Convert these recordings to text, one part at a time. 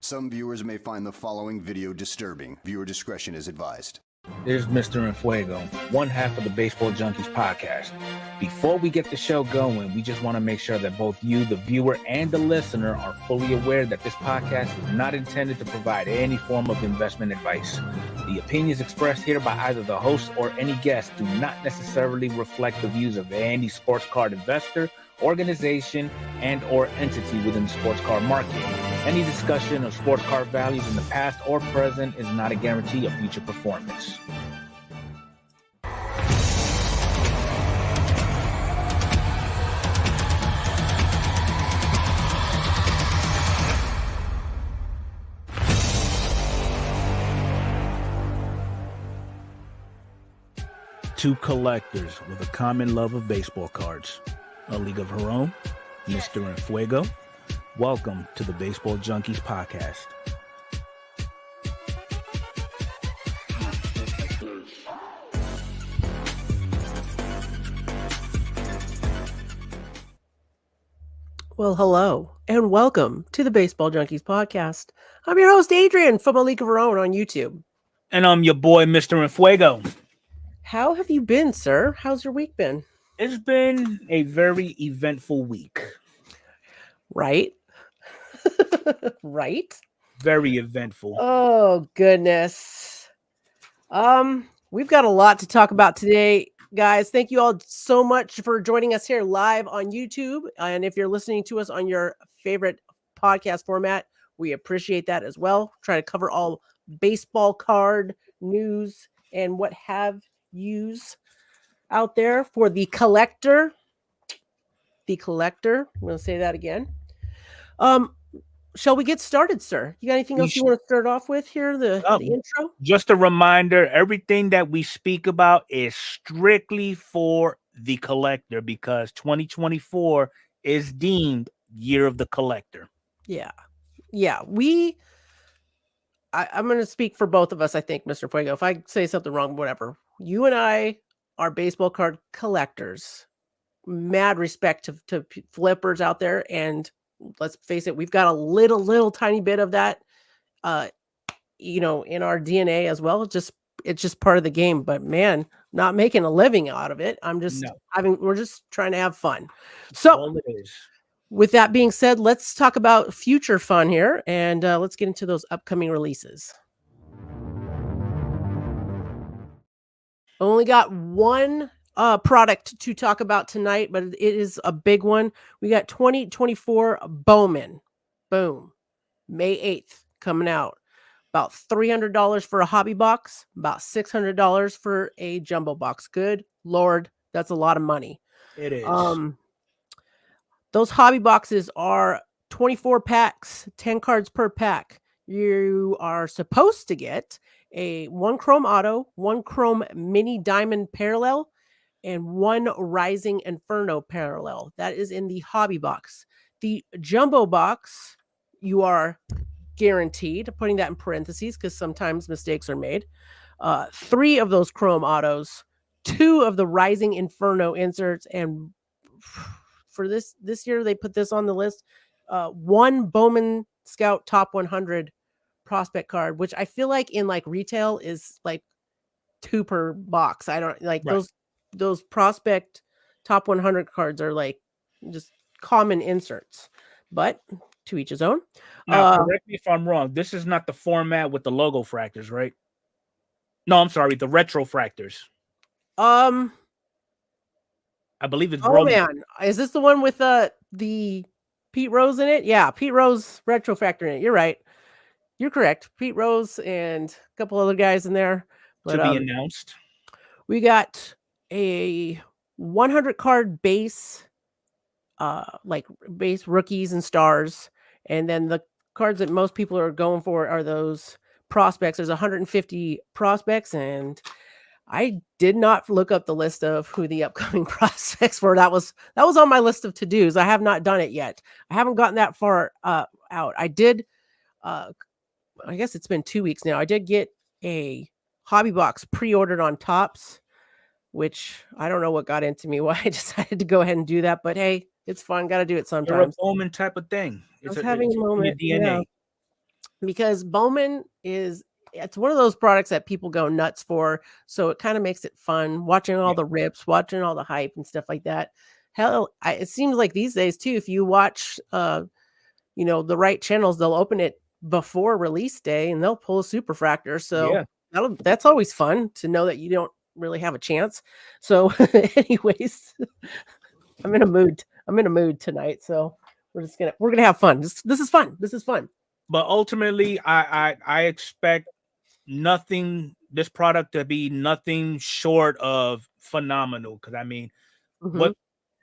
Some viewers may find the following video disturbing. Viewer discretion is advised. There's Mr. Enfuego, one half of the Baseball Junkies podcast. Before we get the show going, we just want to make sure that both you, the viewer, and the listener are fully aware that this podcast is not intended to provide any form of investment advice. The opinions expressed here by either the host or any guest do not necessarily reflect the views of any sports card investor, organization, and or entity within the sports card market. Any discussion of sports card values in the past or present is not a guarantee of future performance. Two collectors with a common love of baseball cards. A league of her own, Mr. Enfuego. Welcome to the Baseball Junkies podcast. Well, hello, and welcome to the Baseball Junkies podcast. I'm your host, Adrian, from A League of Her Own on YouTube. And I'm your boy, Mr. Enfuego. How have you been, sir? How's your week been? It's been a very eventful week. Right? Right? Very eventful. Oh, goodness. We've got a lot to talk about today, guys. Thank you all so much for joining us here live on YouTube. And if you're listening to us on your favorite podcast format, we appreciate that as well. Try to cover all baseball card news and what have yous out there for the collector. The collector. I'm going to say that again. Shall we get started, sir? You got anything else you want to start off with here? The intro? Just a reminder, everything that we speak about is strictly for the collector because 2024 is deemed Year of the Collector. Yeah. Yeah. I'm going to speak for both of us, I think, Mr. Fuego. If I say something wrong, whatever. You and I are baseball card collectors. Mad respect to flippers out there, and let's face it, we've got a little tiny bit of that in our DNA as well. It's just part of the game, but man, not making a living out of it. We're just trying to have fun. So all it is. With that being said, let's talk about future fun here, and let's get into those upcoming releases. Only got one product to talk about tonight, but it is a big one. We got 2024 Bowman. Boom. May 8th coming out. About $300 for a hobby box, about $600 for a jumbo box. Good Lord, that's a lot of money. It is. Those hobby boxes are 24 packs, 10 cards per pack. You are supposed to get a 1 Chrome Auto, 1 Chrome Mini Diamond Parallel, and 1 Rising Inferno Parallel. That is in the hobby box. The jumbo box, you are guaranteed, putting that in parentheses because sometimes mistakes are made. 3 of those Chrome Autos, 2 of the Rising Inferno inserts, and for this year they put this on the list, 1 Bowman Scout Top 100 prospect card, which I feel like in like retail is like 2 per box. I don't like Right. those prospect top 100 cards are like just common inserts, but to each his own. Now, correct me if I'm wrong. This is not the format with the logo fractors, right? No, I'm sorry, the retro fractors. I believe it's oh man, is this the one with the Pete Rose in it? Yeah, Pete Rose retro factor in it. You're right. You're correct. Pete Rose and a couple other guys in there. But to be announced. we got a 100 card base, like base rookies and stars, and then the cards that most people are going for are those prospects. There's 150 prospects, and I did not look up the list of who the upcoming prospects were. That was on my list of to-dos. I have not done it yet. I haven't gotten that far out. I did, I guess it's been 2 weeks now. I did get a hobby box pre-ordered on Topps, which I don't know what got into me, why I decided to go ahead and do that. But hey, it's fun. Got to do it sometimes. You're a Bowman type of thing. It's having a moment. In your DNA. Yeah. Because Bowman it's one of those products that people go nuts for. So it kind of makes it fun watching all the rips, watching all the hype and stuff like that. Hell, it seems like these days too, if you watch, the right channels, they'll open it before release day and they'll pull a superfractor. So that's always fun to know that you don't really have a chance. So anyways, I'm in a mood tonight. So we're gonna have fun. This is fun. This is fun. But ultimately, I expect this product to be nothing short of phenomenal. Because I mean, what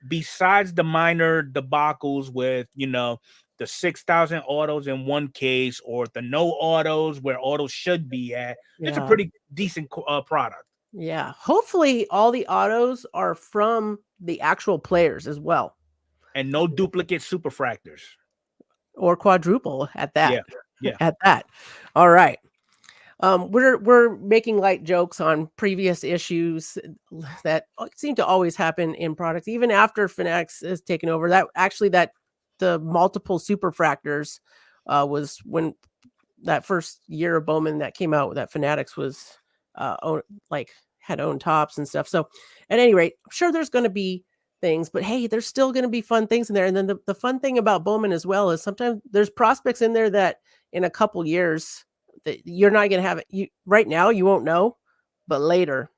besides the minor debacles with the 6,000 autos in one case or the no autos where autos should be at, it's a pretty decent product. Yeah, hopefully all the autos are from the actual players as well, and no duplicate superfractors. Or quadruple at that. Yeah. At that. All right. We're making light jokes on previous issues that seem to always happen in products, even after Fanatics has taken over. That the multiple superfractors was when that first year of Bowman that came out, that Fanatics was had owned Tops and stuff. So at any rate, I'm sure there's going to be things, but hey, there's still going to be fun things in there. And then the fun thing about Bowman as well is sometimes there's prospects in there that in a couple years that you're not going to have it. Right now you won't know, but later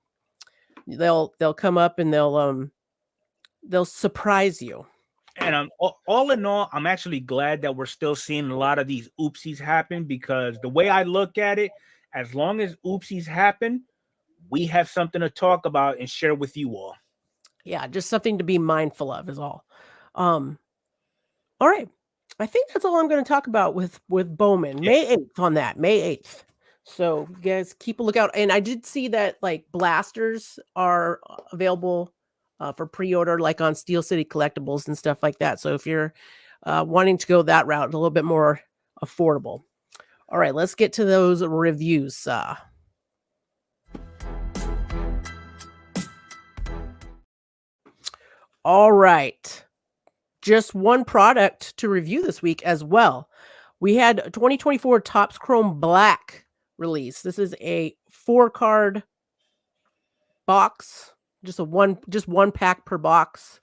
they'll come up and they'll surprise you. And all in all, I'm actually glad that we're still seeing a lot of these oopsies happen, because the way I look at it, as long as oopsies happen, we have something to talk about and share with you all. Yeah, just something to be mindful of is all. All right. I think that's all I'm going to talk about with Bowman. May 8th on that. May 8th. So you guys keep a lookout. And I did see that like blasters are available for pre-order, like on Steel City Collectibles and stuff like that. So if you're wanting to go that route, a little bit more affordable. All right, let's get to those reviews. All right. Just one product to review this week as well. We had 2024 Topps Chrome Black release. This is a 4-card box, just one pack per box,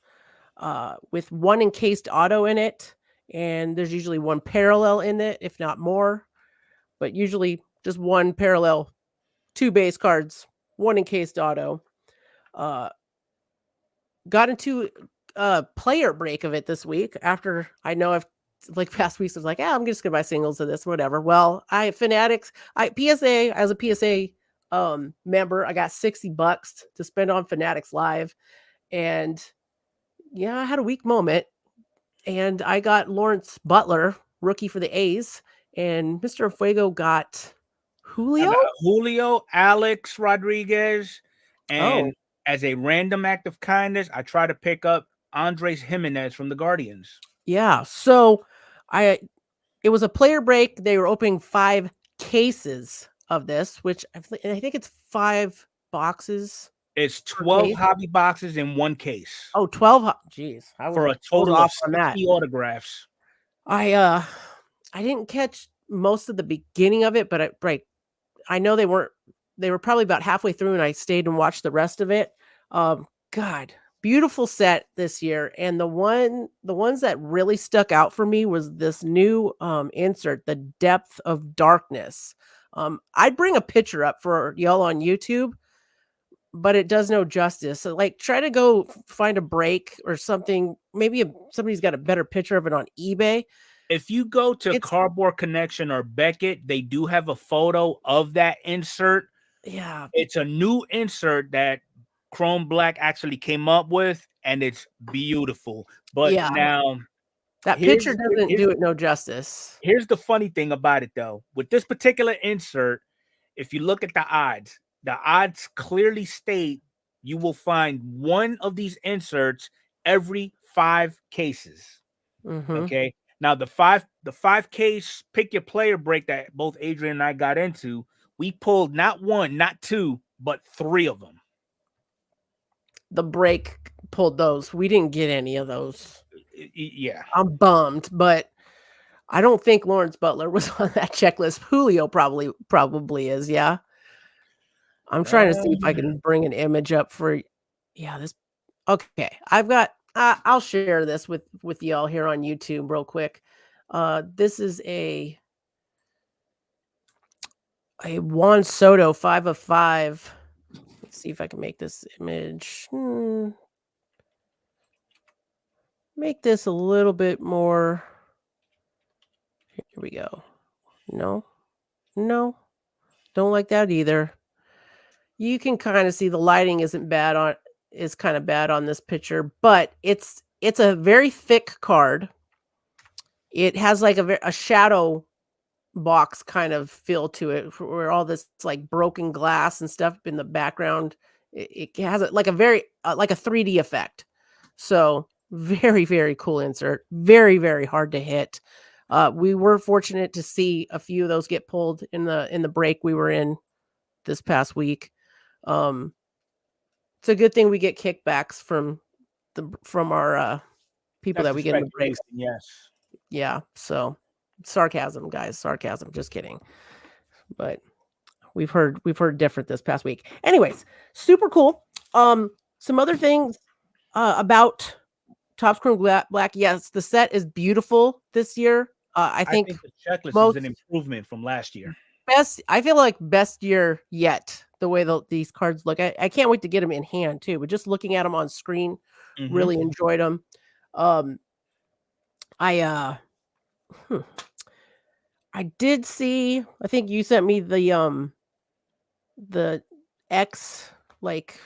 with 1 encased auto in it, and there's usually 1 parallel in it, if not more, but usually just 1 parallel, 2 base cards, 1 encased auto. Got into a player break of it this week after I know I've past weeks I was like, I'm just gonna buy singles of this, whatever. Well, PSA as a PSA member, I got $60 to spend on Fanatics Live, and Yeah, I had a weak moment, and I got Lawrence Butler, rookie for the A's, and Mr. Fuego got I Julio. got Julio, Alex Rodriguez, Oh, and as a random act of kindness, I try to pick up Andres Jimenez from the Guardians. yeah. So I it was a player break. They were opening 5 cases of this, which I think it's 5 boxes It's per 12 case. hobby boxes in one case Oh, 12. Jeez, I for was a total total of off on that. 60 autographs. I I didn't catch most of the beginning of it, but I know they were probably about halfway through, and I stayed and watched the rest of it. God, beautiful set this year, and the ones that really stuck out for me was this new insert, the Depth of Darkness. I'd bring a picture up for y'all on YouTube, but it does no justice. So, like, try to go find a break or something. Maybe somebody's got a better picture of it on eBay. If you go to It's Cardboard Connection or Beckett, they do have a photo of that insert. yeah, It's a new insert that Chrome Black actually came up with, and it's beautiful. But yeah. now That picture here's doesn't here's do it no justice. here's the funny thing about it though. With this particular insert, if you look at the odds clearly state you will find one of these inserts every 5 cases. Mhm. Okay. Now the five case pick your player break that both Adrian and I got into, we pulled not one, not two, but 3 of them. The break pulled those. We didn't get any of those. Yeah. I'm bummed, but I don't think Lawrence Butler was on that checklist. Julio probably is, yeah. I'm trying to see if I Um, can bring an image up for yeah, this okay. I've got I'll share this with y'all here on YouTube real quick. This is a Juan Soto 5 of 5. Let's see if I can make this image. Make this a little bit more. Here we go. No, no, don't like that either. You can kind of see the lighting is kind of bad on this picture, but it's a very thick card. It has like a shadow box kind of feel to it, where all this like broken glass and stuff in the background. It has like a very like a 3D effect. So very very cool insert. Very very hard to hit. We were fortunate to see a few of those get pulled in the break we were in this past week. Um, it's a good thing we get kickbacks from our people that's that the we get in the breaks. speculation, yes. Yeah, so sarcasm, guys, sarcasm. Just kidding. But we've heard different this past week. Anyways, super cool. Some other things about Topps Chrome Black. Yes, the set is beautiful this year. I I think think the checklist is most an improvement from last year. best. I feel like best year yet. The way these cards look, I can't wait to get them in hand too. But just looking at them on screen, Mhm. really enjoyed them. Um, I hmm, I did see. I think you sent me the X like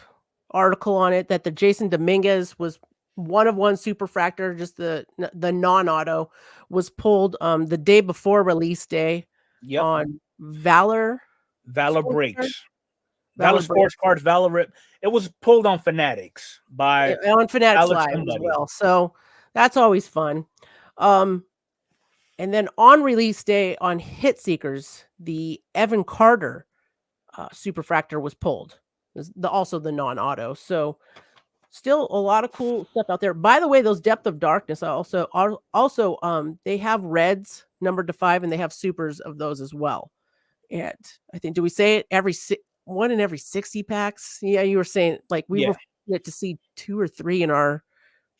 article on it that the Jasson Dominguez was one of one superfractor, just the non-auto was pulled the day before release day Yep. on Valor Valor Sports Card? breaks. Valor Valor break Sports Cards, Valor Rip. It was pulled on Fanatics by on Fanatics Valor Live as somebody. well. So that's always fun. Um and then on release day on Hit Seekers, the Evan Carter superfractor was pulled. Also the non-auto. So still a lot of cool stuff out there. By the way, those Depth of Darkness also they have reds numbered to 5, and they have supers of those as well. And I think, do we say it one in every 60 packs? Yeah, you were saying like we Yeah. were fortunate to see 2 or 3 in our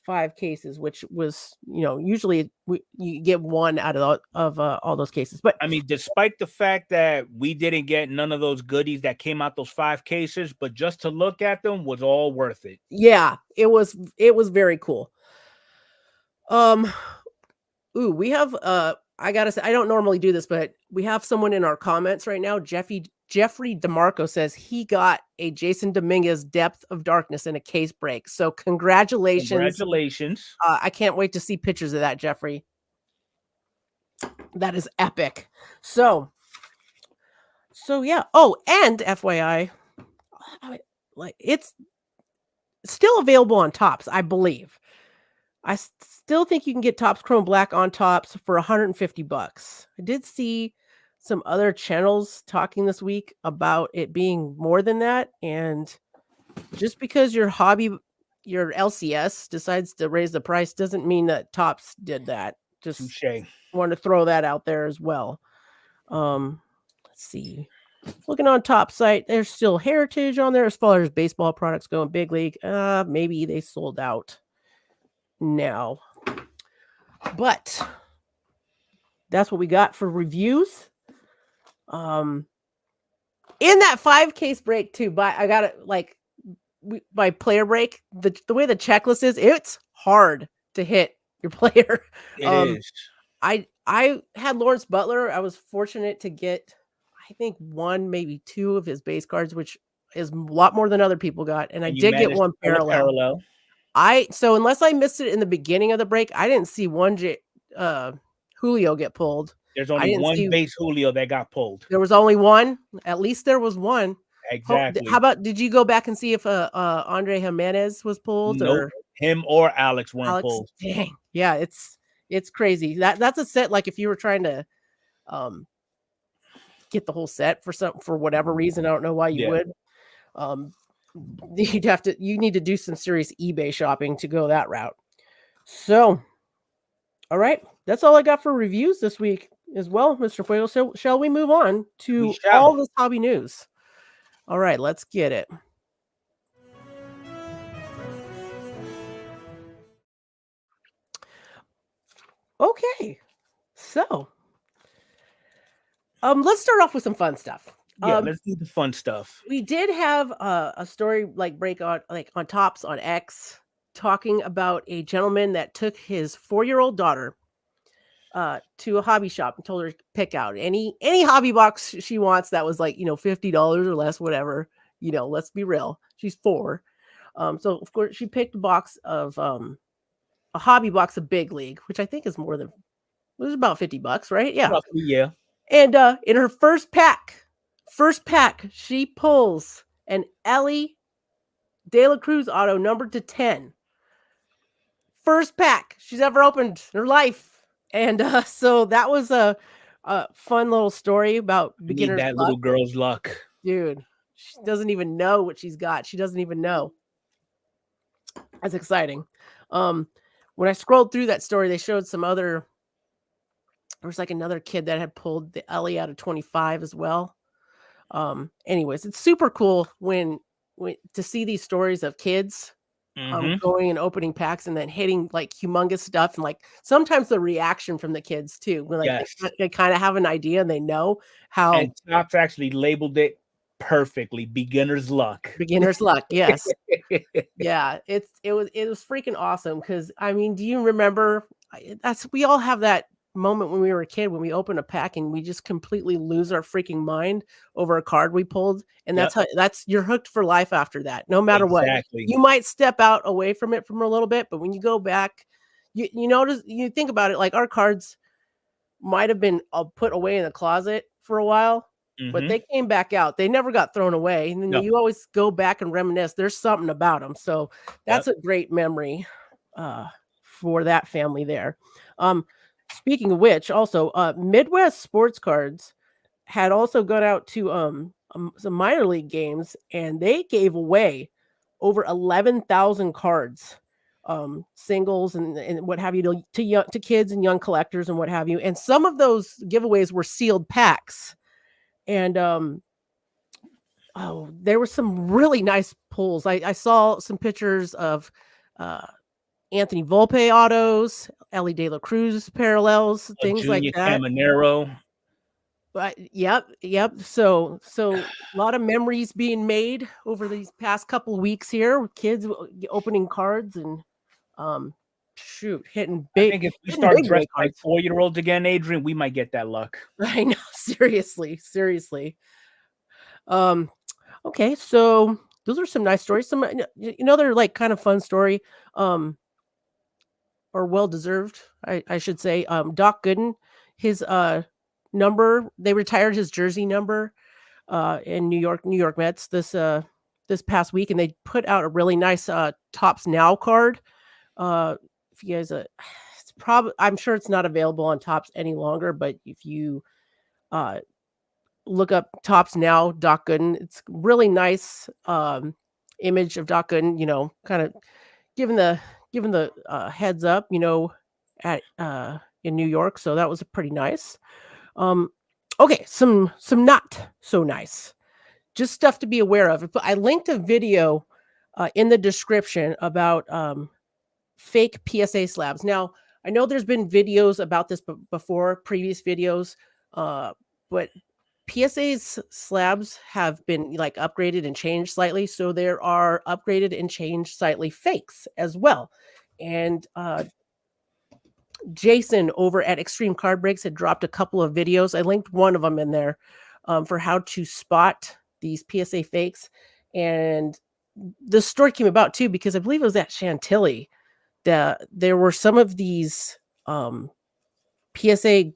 5 cases, which was, usually you get one out of all those cases. But I mean, despite the fact that we didn't get none of those goodies that came out those 5 cases, but just to look at them was all worth it. yeah, it was very cool. We have I gotta say, I don't normally do this, but we have someone in our comments right now, Jeffrey DeMarco says he got a Jasson Dominguez Depth of Darkness in a case break. So congratulations. Congratulations. I can't wait to see pictures of that, Jeffrey. That is epic. So yeah. Oh, and FYI, it's still available on Topps, I believe. I still think you can get Topps Chrome Black on Topps for $150. I did see some other channels talking this week about it being more than that. And just because your LCS decides to raise the price doesn't mean that Topps did that. Just want to throw that out there as well. Let's see. Looking on Topps site, there's still Heritage on there as far as baseball products go in Big League. Maybe they sold out now. But that's what we got for reviews. In that 5 case break too, but I got it by player break, the way the checklist is, it's hard to hit your player. It is. I had Lawrence Butler. I was fortunate to get, I think, 1, maybe 2 of his base cards, which is a lot more than other people got. And I did get 1 parallel. So unless I missed it in the beginning of the break, I didn't see one Julio get pulled. There's only one base Julio that got pulled. There was only 1. At least there was 1. Exactly. How about, did you go back and see if Andre Jimenez was pulled? Nope. Or him or Alex weren't pulled. Dang. Yeah, it's crazy. That's a set, like if you were trying to get the whole set for whatever reason. I don't know why you would. You need to do some serious eBay shopping to go that route. So, all right, that's all I got for reviews this week as well, Mr. Fuego. So shall we move on to all this hobby news? All right, let's get it. Okay, so let's start off with some fun stuff. Yeah, let's do the fun stuff. We did have a story break on Topps on X talking about a gentleman that took his 4-year-old daughter to a hobby shop and told her to pick out any hobby box she wants that was $50 or less, whatever. Let's be real. She's 4. So of course she picked a box of a hobby box of Big League, which I think is more than, it was about $50, right? Yeah. Roughly, yeah. And in her first pack, she pulls an Ellie De La Cruz auto numbered to 10. First pack she's ever opened in her life. And so that was a fun little story about beginner's luck. Little girl's luck. Dude, she doesn't even know what she's got. She doesn't even know. That's exciting. When I scrolled through that story, they showed some other, there was another kid that had pulled the Ellie out of 25 as well. Anyways, it's super cool when to see these stories of kids going and opening packs and then hitting humongous stuff, and sometimes the reaction from the kids too, when they kind of have an idea and they know how. And Topps actually labeled it perfectly: beginner's luck. Beginner's luck, yes. Yeah, it was freaking awesome, because do you remember? We all have that moment when we were a kid, when we open a pack and we just completely lose our freaking mind over a card we pulled, and that's you're hooked for life after that, no matter what. You might step out away from it for a little bit, but when you go back, you notice, you think about it, our cards might have been put away in the closet for a while, but they came back out. They never got thrown away, and then you always go back and reminisce. There's something about them, so that's a great memory for that family there. Speaking of which, also Midwest SportsCards had also gone out to some minor league games, and they gave away over 11,000 cards, singles and what have you, to kids and young collectors and what have you. And some of those giveaways were sealed packs, and there were some really nice pulls. I saw some pictures of Anthony Volpe autos, Ellie De La Cruz parallels, things like that. Caminero. But yep. So a lot of memories being made over these past couple of weeks here with kids opening cards and hitting big. I think if we start dressing like 4-year-olds again, Adrian, we might get that luck. I know, seriously. Okay, so those are some nice stories. Some another like kind of fun story, or well deserved, I should say. Doc Gooden, his number, they retired his jersey number in New York Mets this past week, and they put out a really nice Tops Now card. If you guys, it's probably I'm sure it's not available on Tops any longer, but if you uh look up Tops Now, Doc Gooden. It's really nice image of Doc Gooden, kind of giving the heads up, at in New York. So that was pretty nice. Um okay, some not so nice. Just stuff to be aware of. I linked a video in the description about fake PSA slabs. Now, I know there's been videos about this before, previous videos, but PSA's slabs have been like upgraded and changed slightly. So there are upgraded and changed slightly fakes as well. And Jasson over at Extreme Card Breaks had dropped a couple of videos. I linked one of them in there for how to spot these PSA fakes. And the story came about too because I believe it was at Chantilly that there were some of these PSA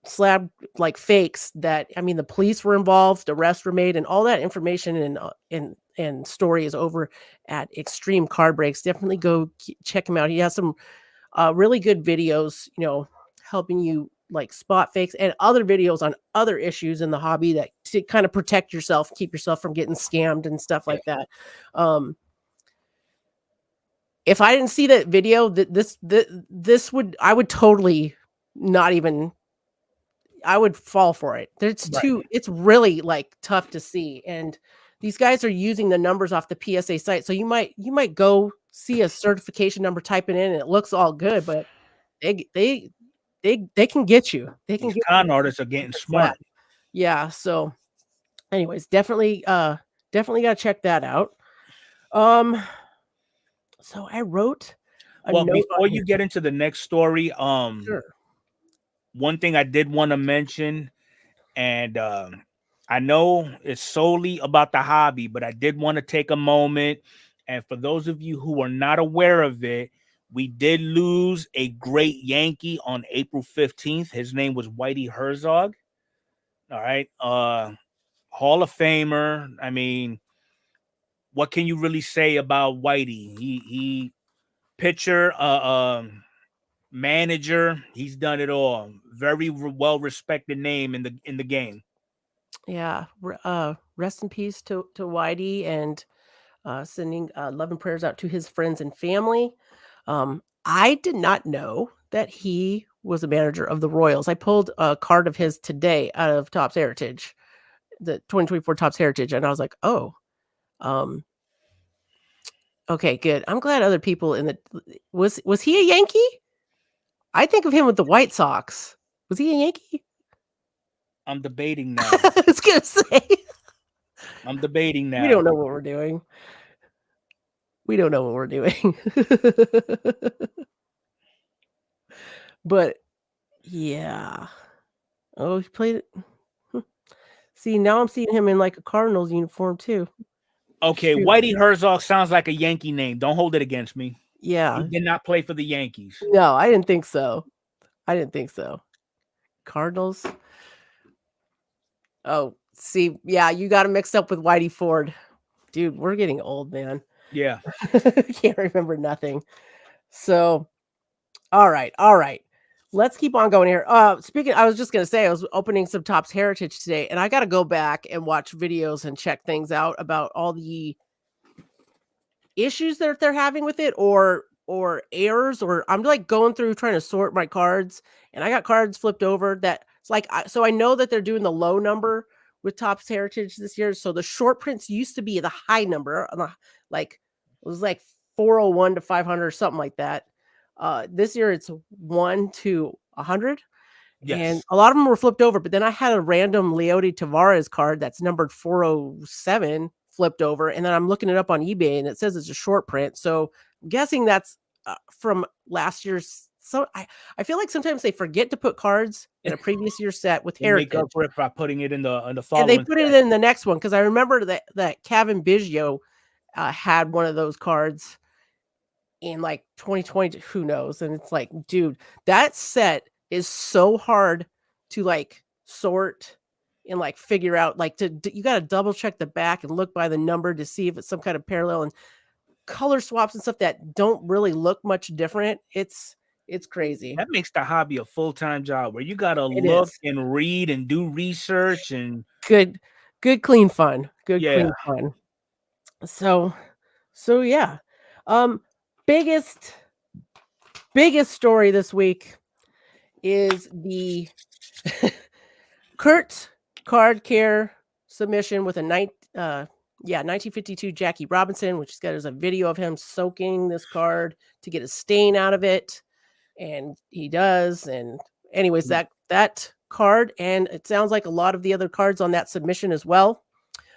slab like fakes that the police were involved, arrests were made, and all that information and story is over at Extreme Card Breaks. Definitely go check him out. He has some really good videos, helping you like spot fakes and other videos on other issues in the hobby that to kind of protect yourself, keep yourself from getting scammed and stuff like that. If I didn't see that video, I would totally not even. I would fall for it. It's really like tough to see. And these guys are using the numbers off the PSA site. So you might go see a certification number, type it in, and it looks all good, but they can get you. They can These get con artists are getting smart. Yeah. So anyways, definitely got to check that out. So I wrote a note before you get into the next story, sure. One thing I did want to mention, and I know it's solely about the hobby, but I did want to take a moment. And for those of you who are not aware of it, we did lose a great Yankee on April 15th. His name was Whitey Herzog. All right. Hall of Famer. I mean, what can you really say about Whitey? He pitcher, manager, he's done it all. Very well respected name in the game. Yeah. Rest in peace to Whitey, and sending love and prayers out to his friends and family. I did not know that he was a manager of the Royals. I pulled a card of his today out of Topps Heritage, the 2024 Topps Heritage, and I was like, oh, okay, good. I'm glad other people was he a Yankee? I think of him with the White Sox. Was he a Yankee? I'm debating now. I was gonna say. I'm debating now. We don't know what we're doing. But yeah. Oh, he played it. See, now I'm seeing him in like a Cardinals uniform too. Okay, Shoot. Whitey Herzog sounds like a Yankee name. Don't hold it against me. Yeah. He did not play for the Yankees. No, I didn't think so. Cardinals. Oh, see, yeah, you got him mixed up with Whitey Ford. Dude, we're getting old, man. Yeah. Can't remember nothing. So, all right. Let's keep on going here. Speaking, I was just gonna say I was opening some Topps Heritage today, and I got to go back and watch videos and check things out about all the issues that they're having with it, or errors. Or I'm like going through trying to sort my cards, and I got cards flipped over that it's like so I know that they're doing the low number with Topps Heritage this year. So the short prints used to be the high number, like it was like 401 to 500 or something like that. This year it's 1 to 100. Yes. And a lot of them were flipped over, but then I had a random Leody Tavares card that's numbered 407 flipped over, and then I'm looking it up on eBay and it says it's a short print. So I'm guessing that's from last year's so I feel like sometimes they forget to put cards in a previous year set with They make Heritage, up for it by putting it in the and they following put it set. in the next one because I remember that Kevin Biggio had one of those cards in like 2020. Who knows? And it's like, dude, that set is so hard to like sort and like figure out. Like you got to double check the back and look by the number to see if it's some kind of parallel, and color swaps and stuff that don't really look much different. It's crazy. That makes the hobby a full-time job where you gotta It look is and read and do research and good, clean fun. Good, yeah. clean fun. So yeah. Um, biggest story this week is the Kurt's card care submission with a 1952 Jackie Robinson, which there's a video of him soaking this card to get a stain out of it, and he does. And anyways, that card, and it sounds like a lot of the other cards on that submission as well.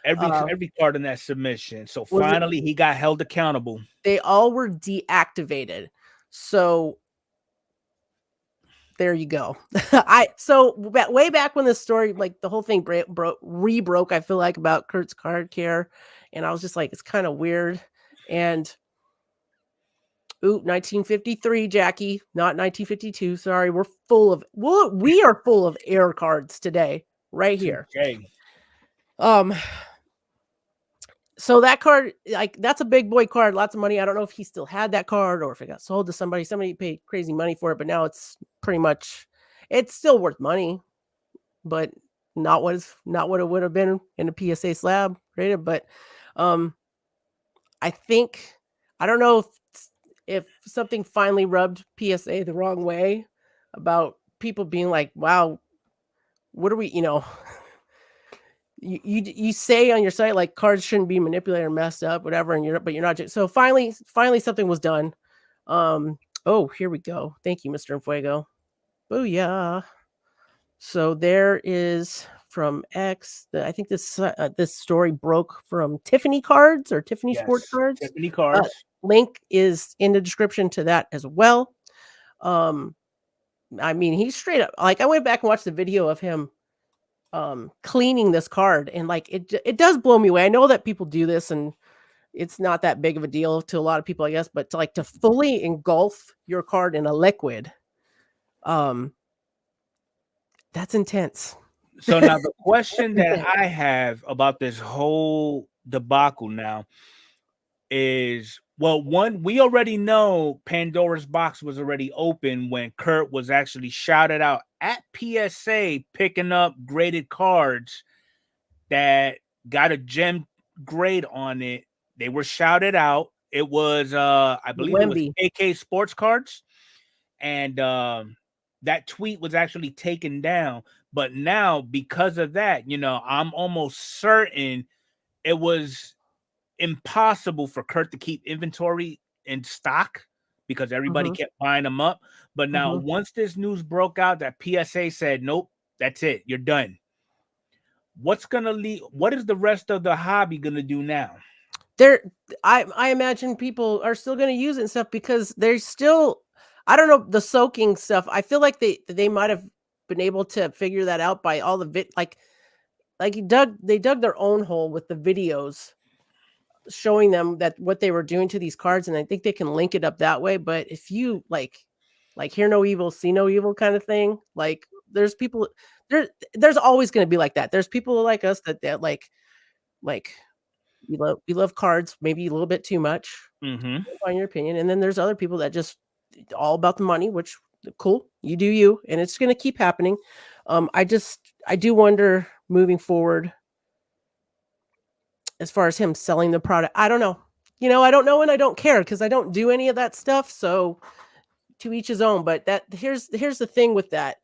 Every card in that submission. So Was it- finally he got held accountable. They all were deactivated. So there you go. Way back when this story, like the whole thing re-broke, I feel like, about Kurt's card care, and I was just like, it's kind of weird. And 1953, Jackie, not 1952. Sorry, we are full of air cards today, right here. Okay. So that card, like, that's a big boy card, lots of money. I don't know if he still had that card or if it got sold to somebody. Somebody paid crazy money for it, but now it's pretty much, it's still worth money, but not what it would have been in a PSA slab rated. But I think, I don't know if something finally rubbed PSA the wrong way about people being like, wow, what are we, you say on your site like cards shouldn't be manipulated or messed up, whatever, and you're not. So finally something was done. Oh, here we go. Thank you, Mr. Fuego. Booyah. So there is from X. I think this story broke from Tiffany Cards or Tiffany Sports Cards. Tiffany Cards. Link is in the description to that as well. I mean, he's straight up, like, I went back and watched the video of him cleaning this card, and like it does blow me away. I know that people do this and it's not that big of a deal to a lot of people, I guess, but to fully engulf your card in a liquid, that's intense. So now the question that I have about this whole debacle now is, well, one, we already know Pandora's box was already open when Kurt was actually shouted out at PSA picking up graded cards that got a gem grade on it. They were shouted out. It was I believe it was AK SportsCards, and that tweet was actually taken down. But now, because of that, I'm almost certain it was impossible for Kurt to keep inventory in stock because everybody kept buying them up. But now, once this news broke out that PSA said, nope, that's it, you're done. What's gonna lead? What is the rest of the hobby gonna do now? I imagine people are still going to use it and stuff because there's still, I don't know, the soaking stuff. I feel like they might have been able to figure that out by all the like they dug their own hole with the videos showing them that what they were doing to these cards, and I think they can link it up that way. But if you like hear no evil, see no evil kind of thing, like there's people there's always going to be like that. There's people like us that like we love cards maybe a little bit too much, on your opinion, and then there's other people that just all about the money, which cool, you do you, and it's going to keep happening. I do wonder moving forward as far as him selling the product. I don't know, I don't know, and I don't care because I don't do any of that stuff, so to each his own. But here's the thing with that,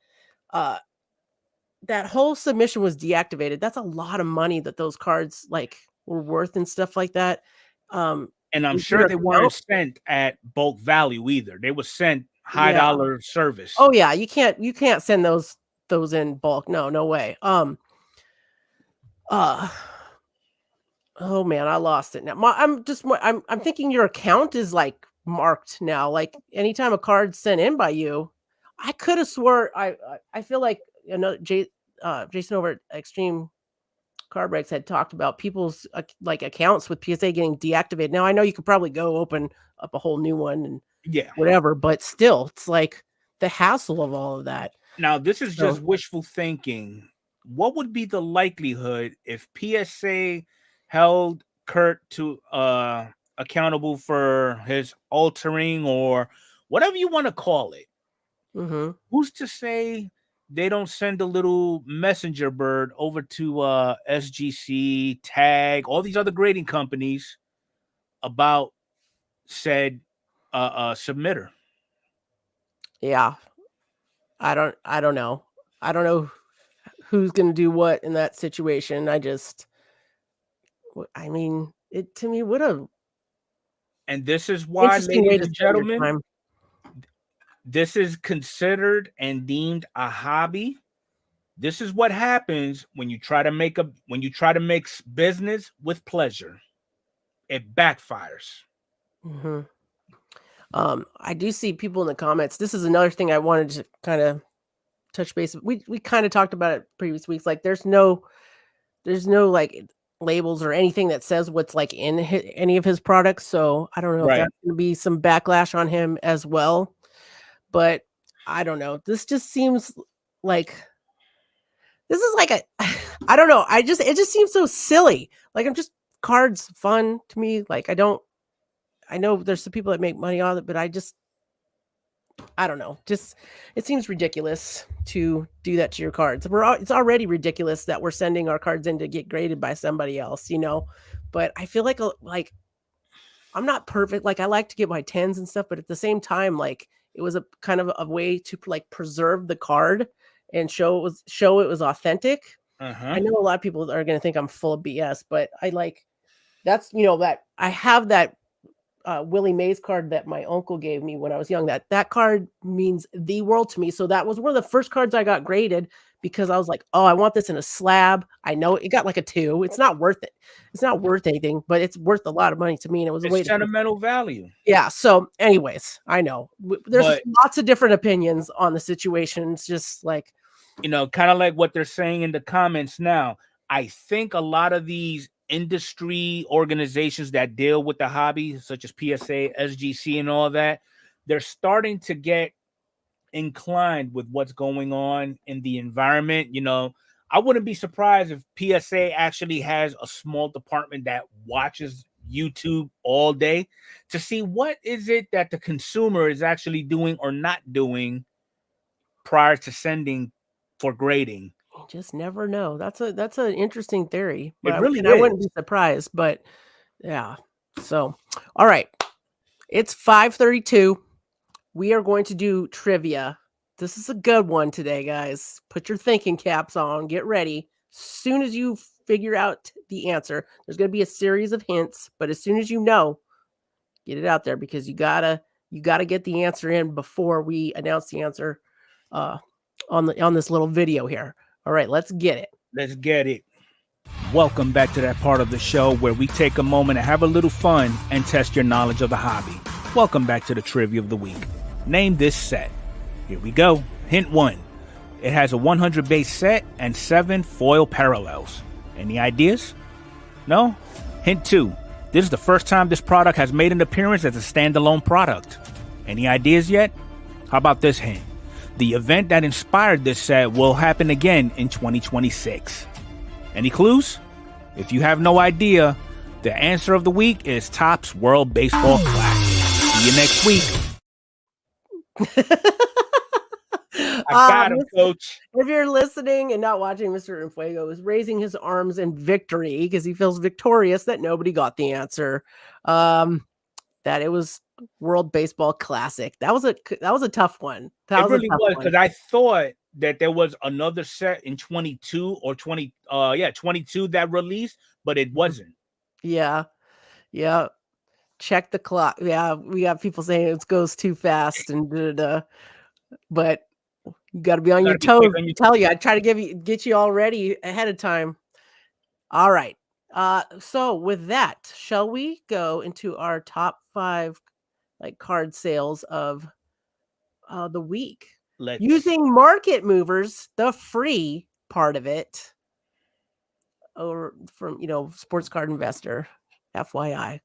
that whole submission was deactivated. That's a lot of money that those cards like were worth and stuff like that. And I'm sure they weren't sent at bulk value either. They were sent high dollar service. Oh yeah, you can't send those in bulk. No way. Oh man, I lost it now. I'm thinking your account is like marked now. Like anytime a card's sent in by you, I could have swore I feel like Jason over at Extreme Card Breaks had talked about people's like accounts with PSA getting deactivated. Now I know you could probably go open up a whole new one and whatever, but still, it's like the hassle of all of that. Now this is just wishful thinking. What would be the likelihood if PSA held Kurt to accountable for his altering or whatever you want to call it? Mm-hmm. Who's to say they don't send a little messenger bird over to SGC, Tag, all these other grading companies about said submitter? Yeah. I don't know. I don't know who's going to do what in that situation. I mean, it to me would have. And this is why, ladies and gentlemen, this is considered and deemed a hobby. This is what happens when you try to mix business with pleasure. It backfires. Mm-hmm. I do see people in the comments. This is another thing I wanted to kind of touch base. We kind of talked about it previous weeks. Like there's no like labels or anything that says what's like in any of his products. So I don't know if that's going to be some backlash on him as well. But I don't know. This just seems like this is like I don't know. It just seems so silly. Like I'm just cards fun to me. Like I know there's some people that make money on it, but I don't know. Just it seems ridiculous to do that to your cards. It's already ridiculous that we're sending our cards in to get graded by somebody else, But I feel like I'm not perfect. Like I like to get my 10s and stuff, but at the same time, like it was a kind of a way to like preserve the card and show it was authentic. I know a lot of people are going to think I'm full of BS, but I like that's that I have that Willie Mays card that my uncle gave me when I was young. That card means the world to me. So that was one of the first cards I got graded because I was like, oh, I want this in a slab. I know it got like a 2. It's not worth it. It's not worth anything, but it's worth a lot of money to me. And it was a way sentimental value. Yeah. So anyways, I know there's lots of different opinions on the situation. It's just like, kind of like what they're saying in the comments now. I think a lot of these industry organizations that deal with the hobby, such as PSA, SGC, and all that, they're starting to get inclined with what's going on in the environment. I wouldn't be surprised if PSA actually has a small department that watches YouTube all day to see what is it that the consumer is actually doing or not doing prior to sending for grading. You just never know. That's an interesting theory. But It really is. I wouldn't be surprised, but yeah. So, all right. It's 5:32. We are going to do trivia. This is a good one today, guys. Put your thinking caps on. Get ready. As soon as you figure out the answer, there's going to be a series of hints, but as soon as you know, get it out there because you gotta get the answer in before we announce the answer on this little video here. All right, let's get it. Let's get it. Welcome back to that part of the show where we take a moment to have a little fun and test your knowledge of the hobby. Welcome back to the trivia of the week. Name this set. Here we go. Hint 1. It has a 100 base set and 7 foil parallels. Any ideas? No? Hint 2. This is the first time this product has made an appearance as a standalone product. Any ideas yet? How about this hint? The event that inspired this set will happen again in 2026. Any clues? If you have no idea, the answer of the week is Topps World Baseball Classic. See you next week. I got him, Coach. If you're listening and not watching, Mr. Infuego is raising his arms in victory because he feels victorious that nobody got the answer. That it was World Baseball Classic. That was a tough one. It really was because I thought that there was another set in 22 or 22 that released, but it wasn't. Yeah. Check the clock. Yeah, we got people saying it goes too fast and but you got to be on your toes. I try to get you all ready ahead of time. All right. So with that, shall we go into our top 5 like card sales of the week. Let's Using market movers, the free part of it, or from Sports Card Investor, FYI.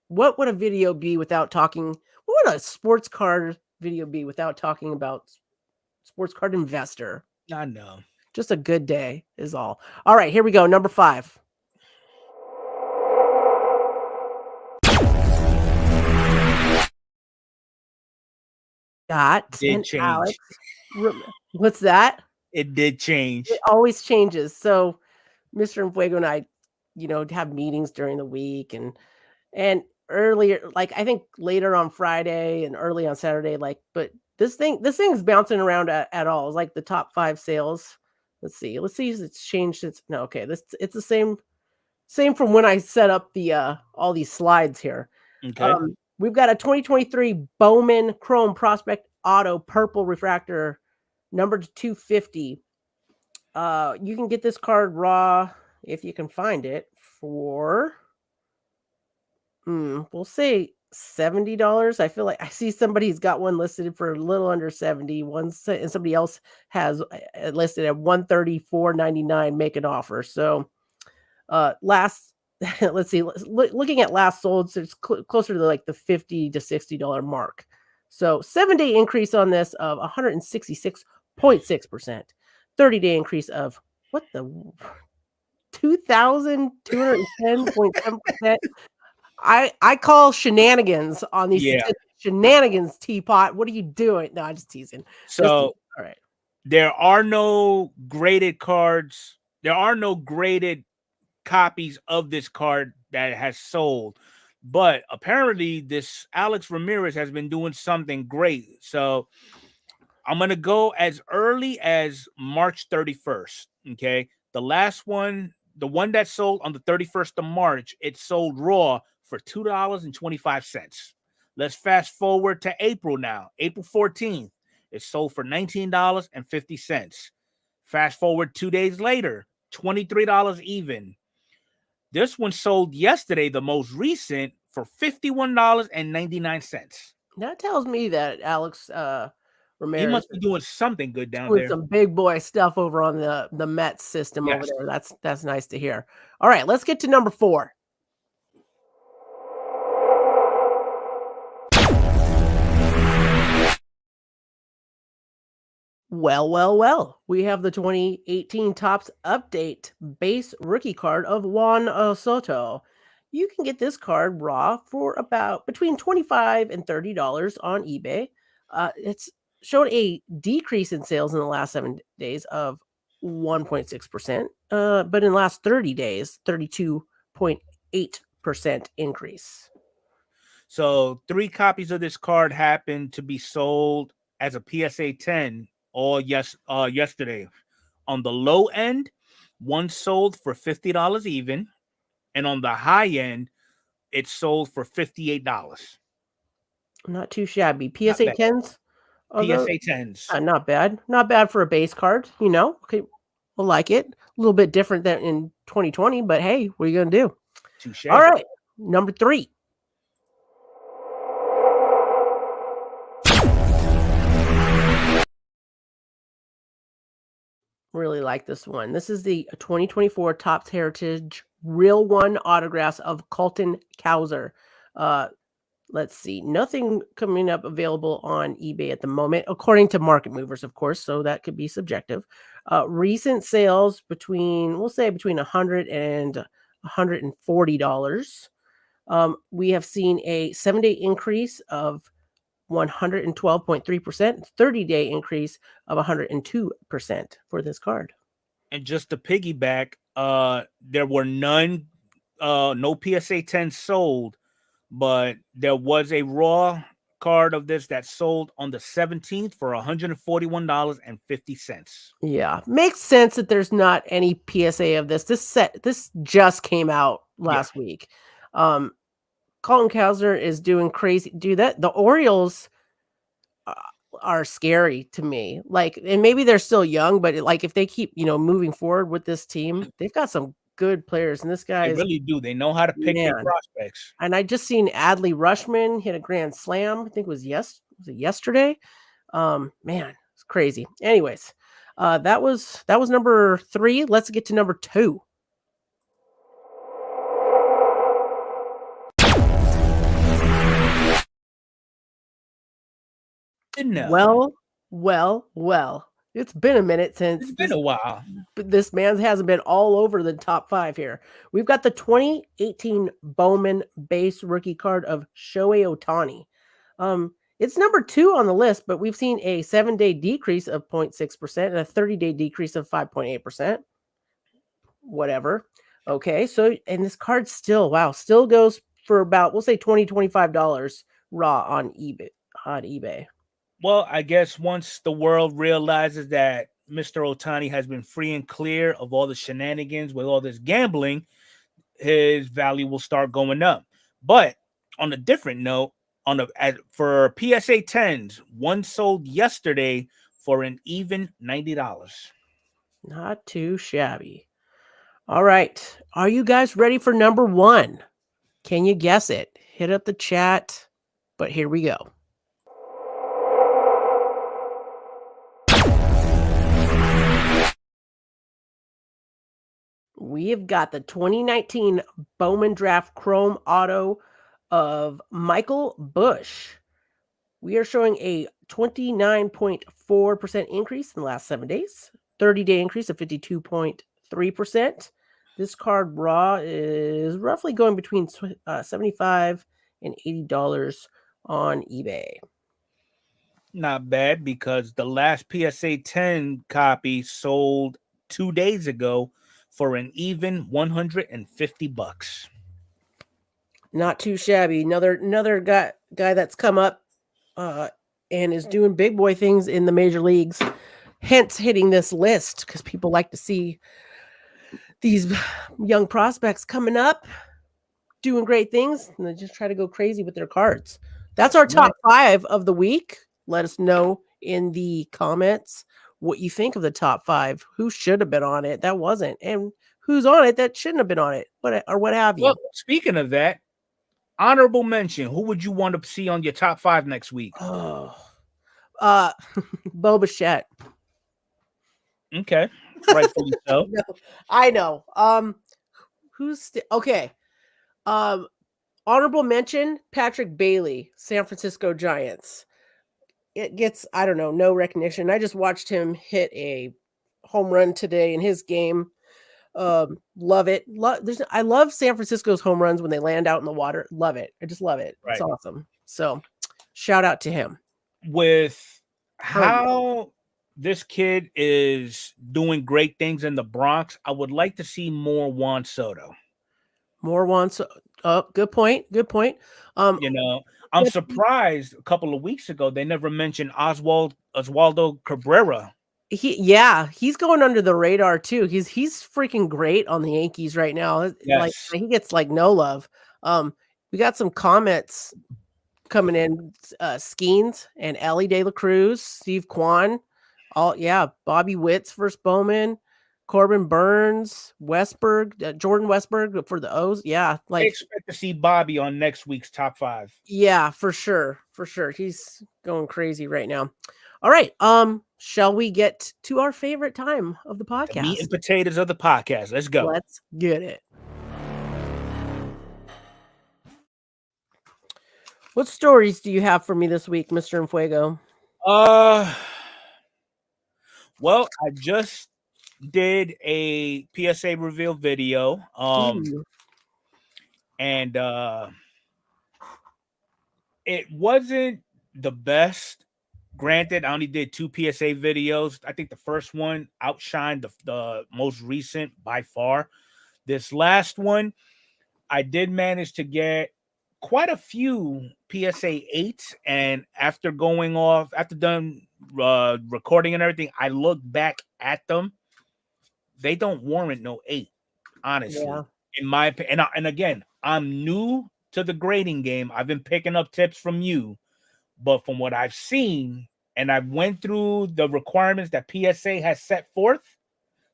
What would a video be without talking? What would a sports card video be without talking about Sports Card Investor? I know. Just a good day is all. All right, here we go. Number 5. Scott Did and change. Alex. What's that? It did change. It always changes. So Mr. Enfuego and I, have meetings during the week and earlier, like I think later on Friday and early on Saturday, but this thing's bouncing around at all. It's like the top 5 sales. Let's see if it's changed. It's the same from when I set up the all these slides here. Okay. We've got a 2023 Bowman Chrome Prospect Auto Purple Refractor, numbered to 250. You can get this card raw if you can find it for, we'll say $70. I feel like I see somebody's got one listed for a little under 70. And somebody else has listed at $134.99. Make an offer. So, let's see. Looking at last sold, so it's closer to like the $50 to $60 mark. So 7-day increase on this of 166.6%. 30-day increase of 2,210.7%. I call shenanigans on these shenanigans, Teapot. What are you doing? No, I'm just teasing. So all right. There are no graded cards. There are no graded copies of this card that has sold. But apparently this Alex Ramirez has been doing something great. So I'm going to go as early as March 31st. Okay. The last one, the one that sold on the 31st of March, it sold raw for $2.25. Let's fast forward to April now. April 14th, it sold for $19.50. Fast forward 2 days later, $23 even. This one sold yesterday, the most recent, for $51.99. That tells me that Alex Ramirez, he must be doing something good down doing there. some big boy stuff over on the Mets system over there. That's nice to hear. All right, let's get to number 4. Well. We have the 2018 Topps Update base rookie card of Juan Soto. You can get this card raw for about between $25 and $30 on eBay. It's showed a decrease in sales in the last 7 days of 1.6%, but in the last 30 days, 32.8% increase. So 3 copies of this card happened to be sold as a PSA 10 yesterday. On the low end, one sold for $50 even, and on the high end, it sold for $58. Not too shabby. PSA 10s. PSA 10s. Not bad. Not bad for a base card. Okay, we'll like it. A little bit different than in 2020, but hey, what are you going to do? Touché. All right, number 3. Really like this one. This is the 2024 Topps Heritage Real One autographs of Colton Cowser. Let's see. Nothing coming up available on eBay at the moment, according to market movers, of course. So that could be subjective. Recent sales we'll say between $100 and $140. We have seen a 7-day increase of 112.3%, 30-day increase of 102% for this card. And just to piggyback, there were no PSA 10 sold, but there was a raw card of this that sold on the 17th for $141.50. Yeah, makes sense that there's not any PSA of this. This just came out last week. Colton Cowser is doing crazy. The Orioles are scary to me. And maybe they're still young, but if they keep moving forward with this team, they've got some good players, and this guy They is really do. They know how to pick their man. prospects. And I just seen Adley Rushman hit a grand slam. I think it was yesterday. Man, it's crazy. Anyways, that was number 3. Let's get to number 2. No. Well. It's been a minute since It's been a while. this man hasn't been all over the top 5 here. We've got the 2018 Bowman base rookie card of Shohei Ohtani. It's number 2 on the list, but we've seen a 7-day decrease of 0.6% and a 30-day decrease of 5.8%. Whatever. Okay, so and this card still goes for about, we'll say $20-$25 raw on eBay. Well, I guess once the world realizes that Mr. Ohtani has been free and clear of all the shenanigans with all this gambling, his value will start going up. But on a different note, for PSA 10s, one sold yesterday for an even $90. Not too shabby. All right. Are you guys ready for number 1? Can you guess it? Hit up the chat. But here we go. We have got the 2019 Bowman Draft Chrome Auto of Michael Bush. We are showing a 29.4% increase in the last 7 days, 30-day increase of 52.3%. This card raw is roughly going between $75 and $80 on eBay. Not bad, because the last PSA 10 copy sold 2 days ago for an even $150. Not too shabby. Another guy that's come up and is doing big boy things in the major leagues, hence hitting this list, because people like to see these young prospects coming up doing great things, and they just try to go crazy with their cards. That's our top 5 of the week. Let us know in the comments what you think of the top 5. Who should have been on it that wasn't, and who's on it that shouldn't have been on it, what have you. Well, speaking of that, honorable mention, who would you want to see on your top 5 next week? Oh, Bo Bichette. Okay, rightfully so. No, I know. Okay? Honorable mention, Patrick Bailey, San Francisco Giants. It gets, I don't know, no recognition. I just watched him hit a home run today in his game. Love it. I love San Francisco's home runs when they land out in the water. Love it. I just love it. Right. It's awesome. So shout out to him. With how this kid is doing great things in the Bronx, I would like to see more Juan Soto. Good point. I'm surprised a couple of weeks ago they never mentioned Oswaldo Cabrera. He's going under the radar too. He's freaking great on the Yankees right now. Yes. Like he gets like no love. We got some comments coming in. Skeens and Ellie De La Cruz, Steve Kwan, Bobby Witt's versus Bowman, Corbin Burns, Westberg, Jordan Westberg for the O's. Yeah, I expect to see Bobby on next week's top 5. Yeah, for sure. He's going crazy right now. All right. Shall we get to our favorite time of the podcast? The meat and potatoes of the podcast. Let's go. Let's get it. What stories do you have for me this week, Mr. Enfuego? Well, I just did a PSA reveal video. And it wasn't the best. Granted, I only did 2 PSA videos. I think the first one outshined the most recent by far. This last one, I did manage to get quite a few PSA 8s, and after done recording and everything, I looked back at them. They don't warrant no 8, honestly. Yeah. In my opinion, and again, I'm new to the grading game. I've been picking up tips from you, but from what I've seen, and I went through the requirements that PSA has set forth,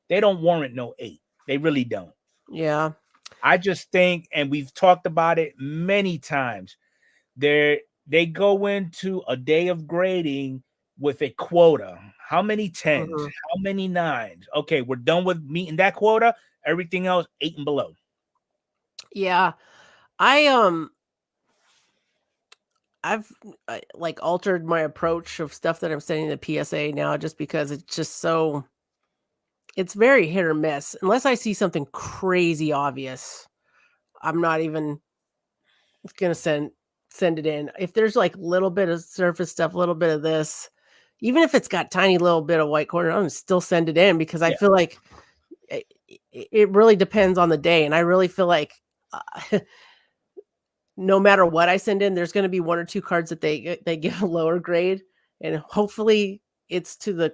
they don't warrant no 8. They really don't. Yeah. I just think, and we've talked about it many times, they go into a day of grading with a quota. How many 10s? Mhm. How many 9s? Okay, we're done with meeting that quota. Everything else 8 and below. Yeah. I've like altered my approach of stuff that I'm sending to PSA now just because it's just so it's very hit or miss. Unless I see something crazy obvious, I'm not even gonna send it in. If there's like a little bit of surface stuff, a little bit of this, even if it's got tiny little bit of white corner, I'm gonna still send it in because I feel like it really depends on the day, and I really feel like no matter what I send in, there's going to be 1 or 2 cards that they give a lower grade, and hopefully it's to the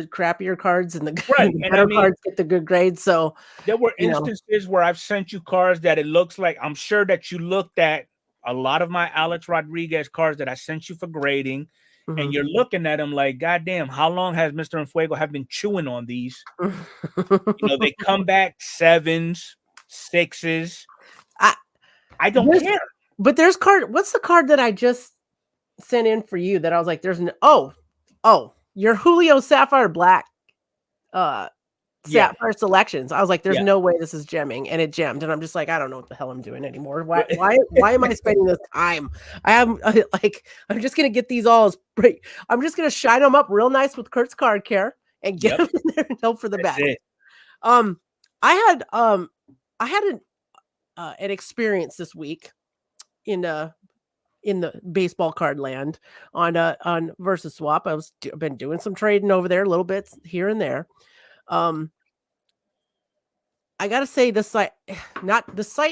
crappier cards and the, Right. the And I better mean, cards get the good grades. So there were you know, instances where I've sent you cards that it looks like, I'm sure that you looked at a lot of my Alex Rodriguez cards that I sent you for grading, and mhm. you're looking at them like, God damn, how long has Mr. Enfuego have been chewing on these? They come back 7s, 6s. I, I don't care. but there's card. What's the card that I just sent in for you that I was like, there's no, your Julio Sapphire Black Yeah. Sapphire selections. I was like, there's Yeah. no way this is gemming, and it gemmed, and I'm just like, I don't know what the hell I'm doing anymore. Why am I spending this time? I'm just gonna get these all as I'm just gonna shine them up real nice with Kurt's card care and get Yep. them in there and hope for the That's best. it. I had an experience this week in the baseball card land on Versus Swap. I've been doing some trading over there, a little bit here and there. I gotta say the site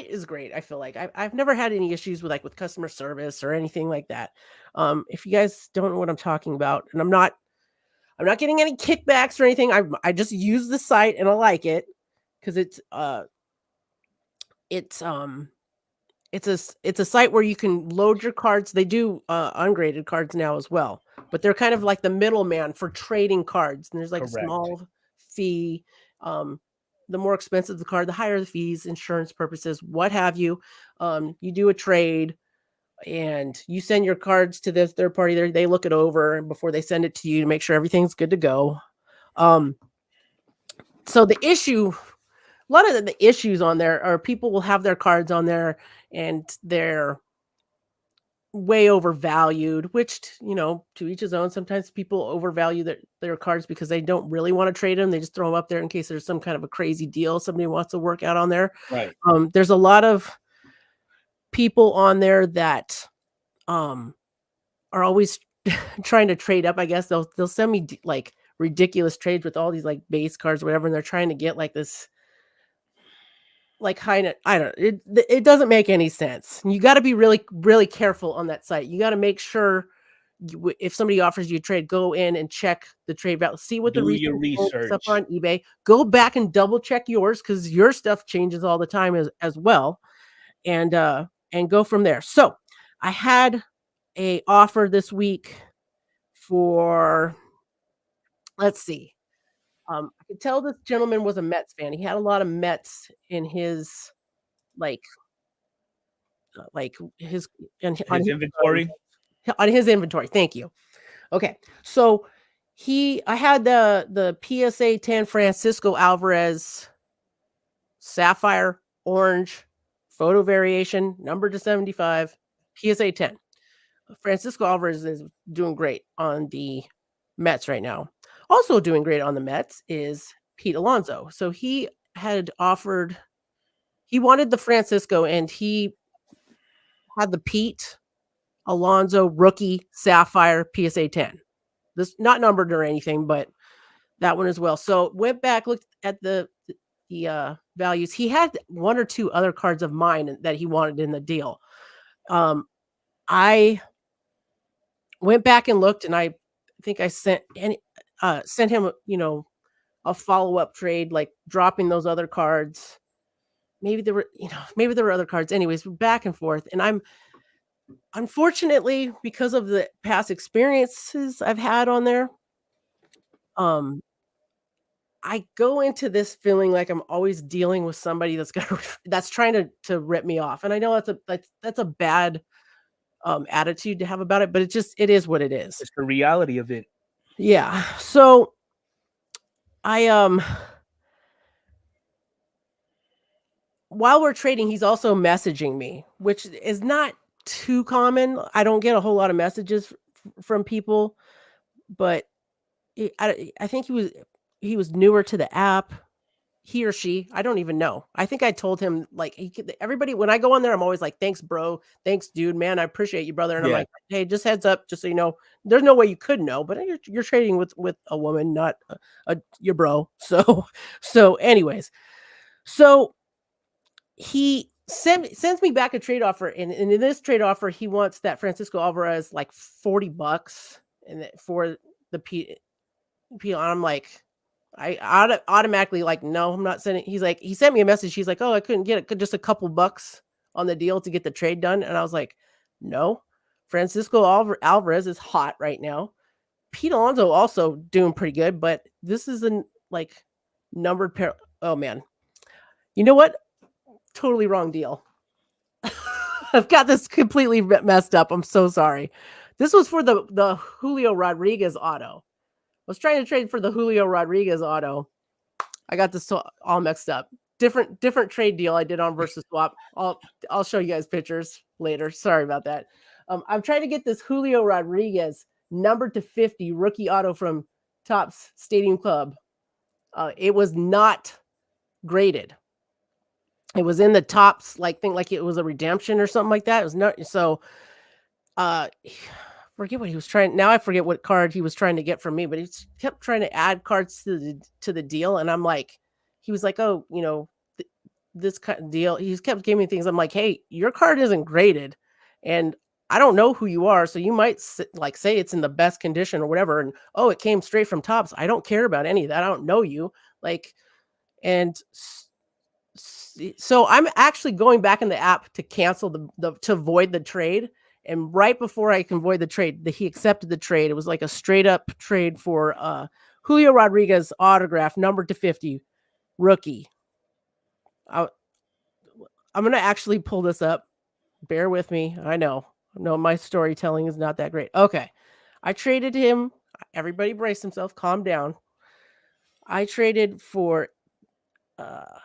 is great. I feel like I've never had any issues with customer service or anything like that. If you guys don't know what I'm talking about, and I'm not getting any kickbacks or anything. I just use the site and I like it because it's a site where you can load your cards. They do ungraded cards now as well, but they're kind of like the middleman for trading cards. And there's like a Correct. small fee. The more expensive the card, the higher the fees, insurance purposes, what have you. You do a trade and you send your cards to the third party. They look it over before they send it to you to make sure everything's good to go. So a lot of the issues on there are people will have their cards on there and they're way overvalued, which to each his own. Sometimes people overvalue their cards because they don't really want to trade them. They just throw them up there in case there's some kind of a crazy deal somebody wants to work out on there. Right. There's a lot of people on there that are always trying to trade up. I guess they'll send me like ridiculous trades with all these like base cards or whatever, and they're trying to get like this like kind of it doesn't make any sense. You got to be really really careful on that site. You got to make sure if somebody offers you a trade, go in and check the trade value, see what the Do your recent stuff research. on eBay. Go back and double check yours because your stuff changes all the time as well, and go from there. So I had a offer this week for, let's see, I could tell this gentleman was a Mets fan. He had a lot of Mets in his like his His inventory. on his inventory. Thank you. Okay, so I had the PSA 10 Francisco Alvarez sapphire orange photo variation number to 75 PSA 10. Francisco Alvarez is doing great on the Mets right now. Also doing great on the Mets is Pete Alonso. So he wanted the Francisco and he had the Pete Alonso rookie sapphire PSA 10. This not numbered or anything, but that one as well. So went back, looked at the values. He had 1 or 2 other cards of mine that he wanted in the deal. I went back and looked, and I think I sent him, a follow-up trade, like dropping those other cards. Maybe there were other cards. Anyways, we're back and forth, and I'm unfortunately, because of the past experiences I've had on there, I go into this feeling like I'm always dealing with somebody that's trying to rip me off. And I know that's a bad attitude to have about it, but it is what it is. It's the reality of it. Yeah. So I while we're trading, he's also messaging me, which is not too common. I don't get a whole lot of messages from people, but I think he was newer to the app. He or she, I don't even know. I think I told him like everybody when I go on there, I'm always like, "Thanks, bro. Thanks, dude. Man, I appreciate you, brother." And I'm Yeah. like, "Hey, just heads up, just so you know, there's no way you could know, but you're trading with a woman, not your bro." Anyways, so he sends me back a trade offer, and in this trade offer, he wants that Francisco Alvarez like $40, and for the P. I'm like, automatically like, no, I'm not sending. He's like, he sent me a message. He's like, oh, I couldn't get it, just a couple bucks on the deal to get the trade done, and I was like, no, Francisco Alvarez is hot right now. Pete Alonso also doing pretty good, but this is a like numbered pair. Oh man, you know what? Totally wrong deal. I've got this completely messed up. I'm so sorry. This was for the Julio Rodriguez auto. I was trying to trade for the Julio Rodriguez auto. I got this all mixed up. Different trade deal I did on versus swap. I'll show you guys pictures later. Sorry about that. I'm trying to get this Julio Rodriguez numbered to 50 rookie auto from Topps Stadium Club. It was not graded. It was in the Topps thing, like it was a redemption or something like that. It was not so. Forget what he was trying. Now I forget what card he was trying to get from me, but he kept trying to add cards to the deal, and I'm like, he was like, oh, this kind of deal. He kept giving me things. I'm like, hey, your card isn't graded, and I don't know who you are, so you might say it's in the best condition or whatever. And oh, it came straight from Topps. I don't care about any of that. I don't know you, and so I'm actually going back in the app to cancel to void the trade. And right before I can void the trade, he accepted the trade. It was like a straight up trade for Julio Rodriguez autograph, numbered to 50, rookie. I'm going to actually pull this up. Bear with me. I know my storytelling is not that great. Okay. I traded him. Everybody brace themselves. Calm down. I traded for, I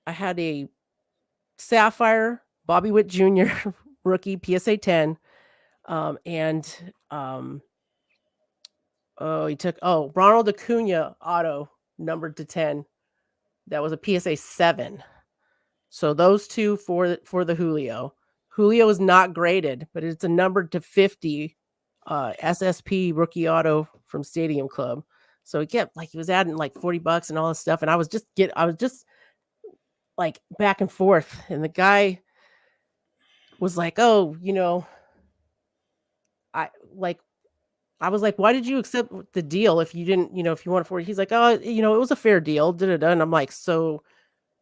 had a Sapphire Bobby Witt Jr. rookie PSA 10. He took Ronald Acuna auto numbered to 10. That was a PSA 7. So those two for the Julio. Julio is not graded, but it's a numbered to 50 SSP rookie auto from Stadium Club. So he kept he was adding like $40 and all this stuff, and I was just like back and forth, and the guy was like, "Oh, I was like, why did you accept the deal if you didn't, if you want it for it?" He's like, "Oh, it was a fair deal." And I'm like, so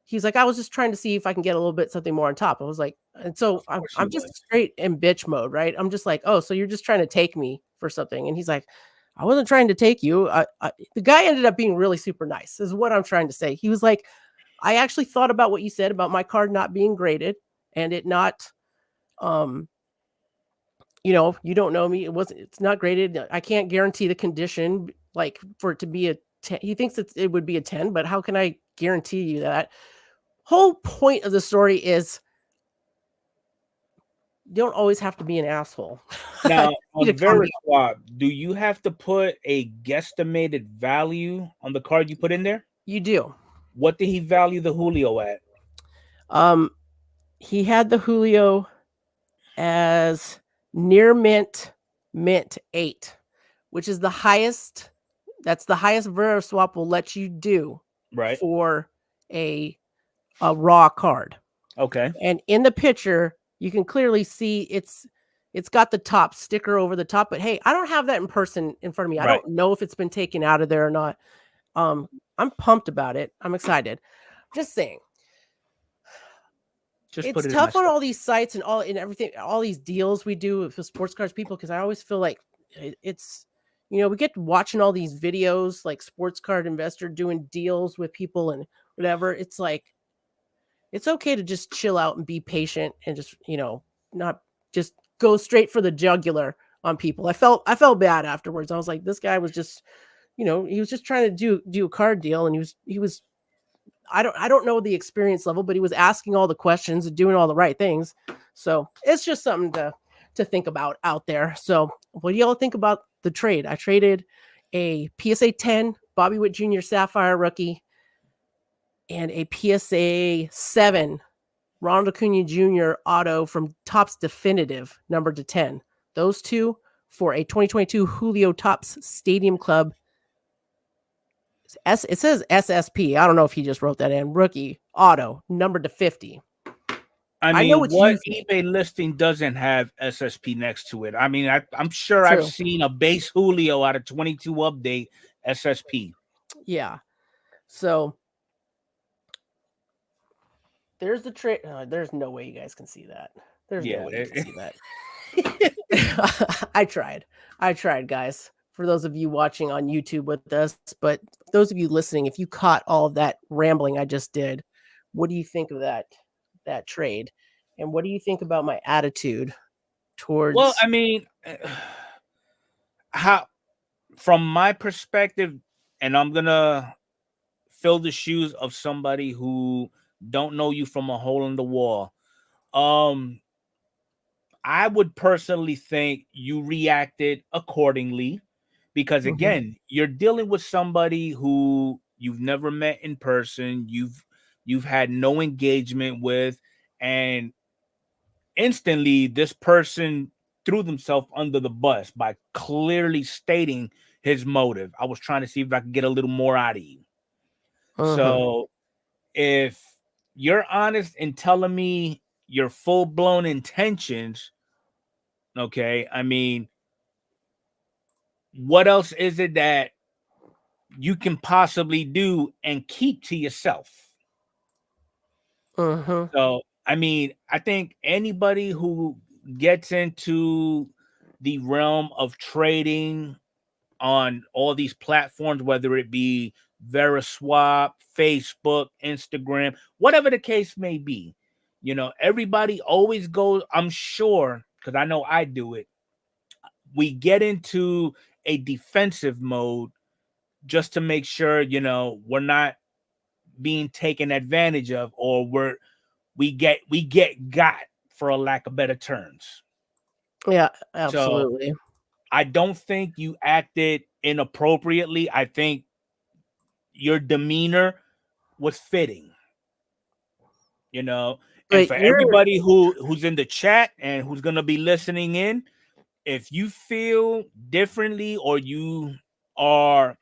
he's like, "I was just trying to see if I can get a little bit something more on top." I was like, and so I'm just straight in bitch mode, right? I'm just like, "Oh, so you're just trying to take me for something?" And he's like, "I wasn't trying to take you." The guy ended up being really super nice, is what I'm trying to say. He was like, "I actually thought about what you said about my card not being graded and it not, you don't know me. It's not graded. I can't guarantee the condition, for it to be a 10. He thinks it would be a 10, but how can I guarantee you that?" Whole point of the story is you don't always have to be an asshole. Now, on VeriSwap, do you have to put a guesstimated value on the card you put in there? You do. What did he value the Julio at? He had the Julio as near mint 8, which is the highest. That's the highest VeriSwap will let you do for a raw card. Okay. And in the picture, you can clearly see it's got the top sticker over the top, but hey, I don't have that in person in front of me. I don't know if it's been taken out of there or not. I'm pumped about it. I'm excited. Just saying. It's tough on all these sites and everything, all these deals we do with sports cards people, because I always feel like it's, we get watching all these videos like Sports Card Investor doing deals with people and whatever. It's like, it's okay to just chill out and be patient and just, not just go straight for the jugular on people. I felt bad afterwards. I was like, this guy was just, he was just trying to do a card deal, and he was I don't know the experience level, but he was asking all the questions and doing all the right things. So it's just something to think about out there. So what do y'all think about the trade? I traded a PSA 10 Bobby Witt Jr. Sapphire rookie and a PSA 7 Ronald Acuna Jr. auto from Topps Definitive, numbered to 10. Those two for a 2022 Julio Topps Stadium Club. It says SSP. I don't know if he just wrote that in. Rookie auto, numbered to 50. I know what eBay listing doesn't have SSP next to it. I mean, I'm sure I've seen a base Julio out of 22 update SSP. Yeah. So there's the trade. There's no way you guys can see that. There's no way you can see that. I tried, guys. For those of you watching on YouTube with us, but those of you listening, if you caught all of that rambling I just did, what do you think of that trade? And what do you think about my attitude towards? Well, I mean, from my perspective, and I'm gonna fill the shoes of somebody who don't know you from a hole in the wall. I would personally think you reacted accordingly, because again, you're dealing with somebody who you've never met in person, you've had no engagement with, and instantly this person threw themselves under the bus by clearly stating his motive. I was trying to see if I could get a little more out of you. So if you're honest in telling me your full-blown intentions, okay, I mean, what else is it that you can possibly do and keep to yourself? So, I mean, I think anybody who gets into the realm of trading on all these platforms, whether it be Veriswap, Facebook, Instagram, whatever the case may be, everybody always goes, I'm sure, because I know I do it, we get into a defensive mode just to make sure, we're not being taken advantage of, or we get got, for a lack of better terms. Yeah, absolutely. So I don't think you acted inappropriately. I think your demeanor was fitting, and for everybody who's in the chat and who's going to be listening in, if you feel differently, or you are,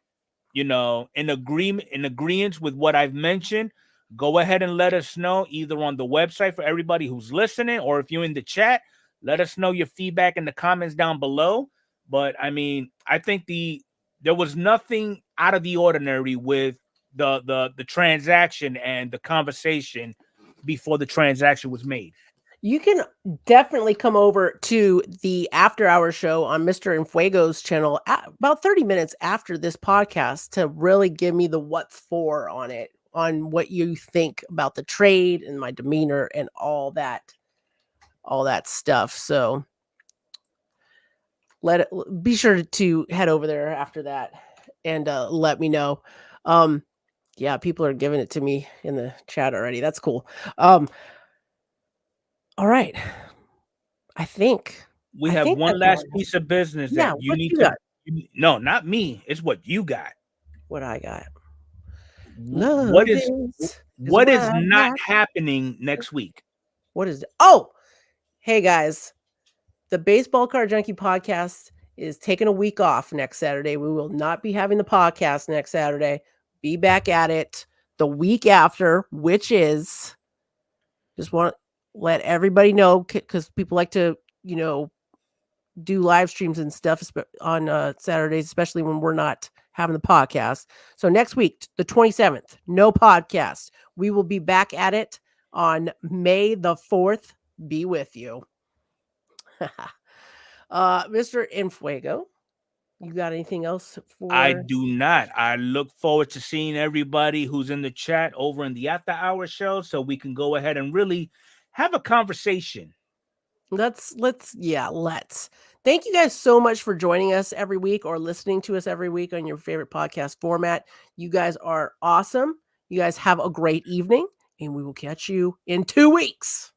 in agreement with what I've mentioned, go ahead and let us know, either on the website for everybody who's listening, or if you're in the chat, let us know your feedback in the comments down below. But I mean, I think there was nothing out of the ordinary with the transaction and the conversation before the transaction was made. You can definitely come over to the After Hour show on Mr. Enfuego's channel about 30 minutes after this podcast to really give me the what's for on it, on what you think about the trade and my demeanor and all that stuff. So be sure to head over there after that and let me know. Yeah, people are giving it to me in the chat already. That's cool. All right. I think we have one last piece of business that you need to. No, not me. It's what you got. What I got. What is not happening next week? What is it? Oh, hey guys. The Baseball Card Junkie podcast is taking a week off next Saturday. We will not be having the podcast next Saturday. Be back at it the week after, which is, just want to let everybody know, because people like to, do live streams and stuff on Saturdays, especially when we're not having the podcast. So next week, the 27th, no podcast. We will be back at it on May the 4th. Be with you. Mr. Enfuego, You got anything else for? I do not. I look forward to seeing everybody who's in the chat over in the After Hour show, so we can go ahead and really have a conversation. Let's. Thank you guys so much for joining us every week or listening to us every week on your favorite podcast format. You guys are awesome. You guys have a great evening, and we will catch you in 2 weeks.